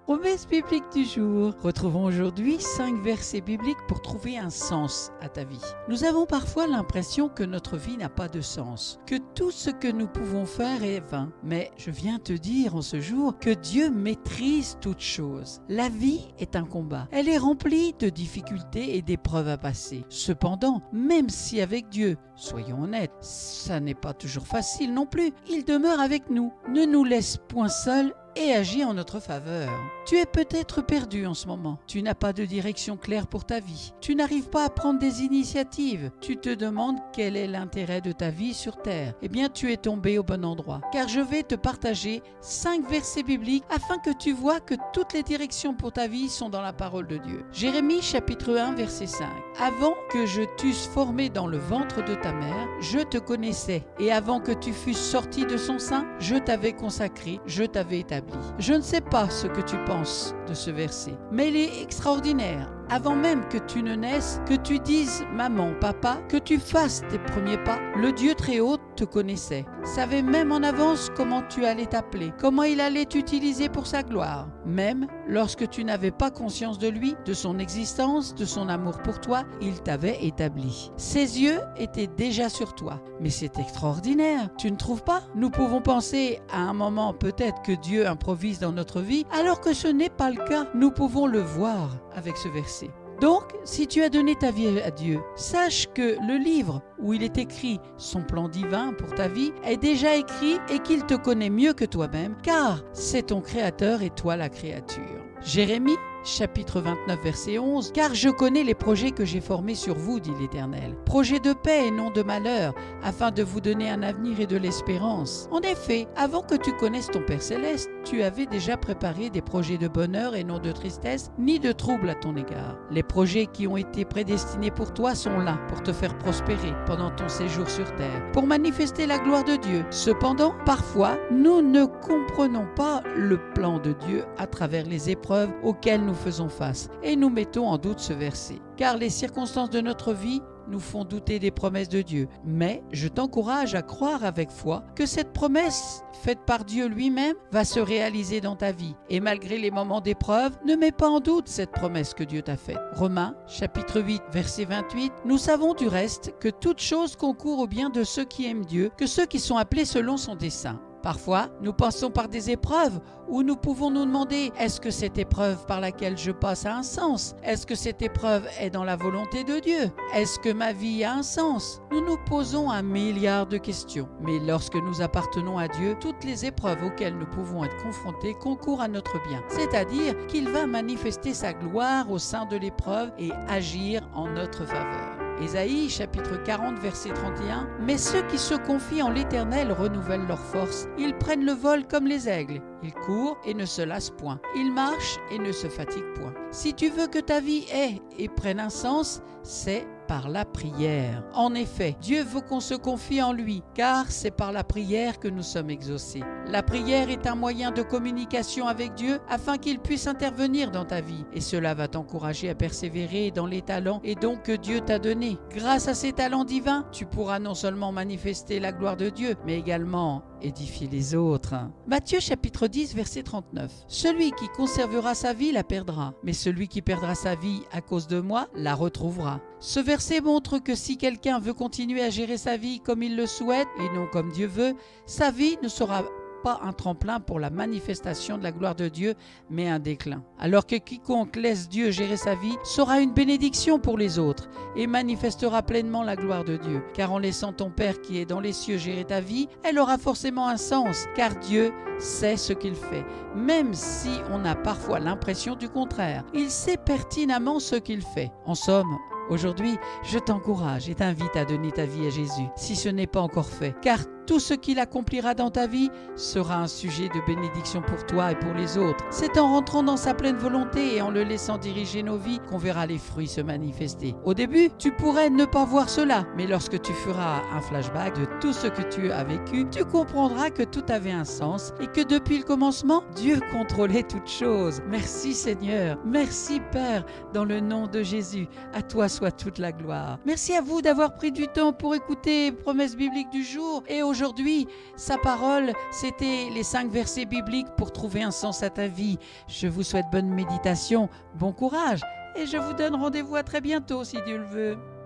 Promesse biblique du jour. Retrouvons aujourd'hui 5 versets bibliques pour trouver un sens à ta vie. Nous avons parfois l'impression que notre vie n'a pas de sens, que tout ce que nous pouvons faire est vain. Mais je viens te dire en ce jour que Dieu maîtrise toutes choses. La vie est un combat. Elle est remplie de difficultés et d'épreuves à passer. Cependant, même si avec Dieu, soyons honnêtes, ça n'est pas toujours facile non plus, il demeure avec nous. Ne nous laisse point seuls et agit en notre faveur. Tu es peut-être perdu en ce moment. Tu n'as pas de direction claire pour ta vie. Tu n'arrives pas à prendre des initiatives. Tu te demandes quel est l'intérêt de ta vie sur terre. Eh bien, tu es tombé au bon endroit. Car je vais te partager 5 versets bibliques afin que tu vois que toutes les directions pour ta vie sont dans la parole de Dieu. Jérémie chapitre 1 verset 5. Avant que je t'eusse formé dans le ventre de ta mère, je te connaissais. Et avant que tu fusses sorti de son sein, je t'avais consacré, je t'avais établi. Je ne sais pas ce que tu penses de ce verset, mais il est extraordinaire. Avant même que tu ne naisses, que tu dises maman, papa, que tu fasses tes premiers pas, le Dieu très haut te connaissait, savait même en avance comment tu allais t'appeler, comment il allait t'utiliser pour sa gloire. Même lorsque tu n'avais pas conscience de lui, de son existence, de son amour pour toi, il t'avait établi. Ses yeux étaient déjà sur toi. Mais c'est extraordinaire, tu ne trouves pas? Nous pouvons penser à un moment peut-être que Dieu improvise dans notre vie, alors que ce n'est pas le cas. Nous pouvons le voir avec ce verset. Donc, si tu as donné ta vie à Dieu, sache que le livre où il est écrit son plan divin pour ta vie est déjà écrit et qu'il te connaît mieux que toi-même, car c'est ton Créateur et toi la créature. Jérémie chapitre 29 verset 11. Car je connais les projets que j'ai formés sur vous, dit l'Éternel. Projets de paix et non de malheur, afin de vous donner un avenir et de l'espérance. En effet, avant que tu connaisses ton Père Céleste, tu avais déjà préparé des projets de bonheur et non de tristesse, ni de trouble à ton égard. Les projets qui ont été prédestinés pour toi sont là, pour te faire prospérer pendant ton séjour sur terre, pour manifester la gloire de Dieu. Cependant, parfois, nous ne comprenons pas le plan de Dieu à travers les épreuves auxquelles nous faisons face et nous mettons en doute ce verset. Car les circonstances de notre vie nous font douter des promesses de Dieu. Mais je t'encourage à croire avec foi que cette promesse faite par Dieu lui-même va se réaliser dans ta vie. Et malgré les moments d'épreuve, ne mets pas en doute cette promesse que Dieu t'a faite. Romains, chapitre 8, verset 28. Nous savons du reste que toute chose concourt au bien de ceux qui aiment Dieu, que ceux qui sont appelés selon son dessein. Parfois, nous passons par des épreuves où nous pouvons nous demander, est-ce que cette épreuve par laquelle je passe a un sens? Est-ce que cette épreuve est dans la volonté de Dieu? Est-ce que ma vie a un sens? Nous nous posons 1 milliard de questions. Mais lorsque nous appartenons à Dieu, toutes les épreuves auxquelles nous pouvons être confrontés concourent à notre bien. C'est-à-dire qu'il va manifester sa gloire au sein de l'épreuve et agir en notre faveur. Ésaïe chapitre 40 verset 31. Mais ceux qui se confient en l'Éternel renouvellent leur force. Ils prennent le vol comme les aigles. Ils courent et ne se lassent point. Ils marchent et ne se fatiguent point. Si tu veux que ta vie ait et prenne un sens, c'est par la prière. En effet, Dieu veut qu'on se confie en lui, car c'est par la prière que nous sommes exaucés. La prière est un moyen de communication avec Dieu afin qu'il puisse intervenir dans ta vie. Et cela va t'encourager à persévérer dans les talents et dons que Dieu t'a donnés. Grâce à ces talents divins, tu pourras non seulement manifester la gloire de Dieu, mais également édifier les autres. Matthieu chapitre 10 verset 39. Celui qui conservera sa vie la perdra, mais celui qui perdra sa vie à cause de moi la retrouvera. Ce verset montre que si quelqu'un veut continuer à gérer sa vie comme il le souhaite et non comme Dieu veut, sa vie ne sera pas un tremplin pour la manifestation de la gloire de Dieu, mais un déclin. Alors que quiconque laisse Dieu gérer sa vie sera une bénédiction pour les autres et manifestera pleinement la gloire de Dieu. Car en laissant ton Père qui est dans les cieux gérer ta vie, elle aura forcément un sens, car Dieu sait ce qu'il fait, même si on a parfois l'impression du contraire. Il sait pertinemment ce qu'il fait. En somme, aujourd'hui, je t'encourage et t'invite à donner ta vie à Jésus, si ce n'est pas encore fait, car tout ce qu'il accomplira dans ta vie sera un sujet de bénédiction pour toi et pour les autres. C'est en rentrant dans sa pleine volonté et en le laissant diriger nos vies qu'on verra les fruits se manifester. Au début, tu pourrais ne pas voir cela, mais lorsque tu feras un flashback de tout ce que tu as vécu, tu comprendras que tout avait un sens et que depuis le commencement, Dieu contrôlait toutes choses. Merci Seigneur, merci Père, dans le nom de Jésus. À toi soit toute la gloire. Merci à vous d'avoir pris du temps pour écouter Promesse biblique du jour et aujourd'hui, aujourd'hui, sa parole, c'était les 5 versets bibliques pour trouver un sens à ta vie. Je vous souhaite bonne méditation, bon courage et je vous donne rendez-vous à très bientôt si Dieu le veut.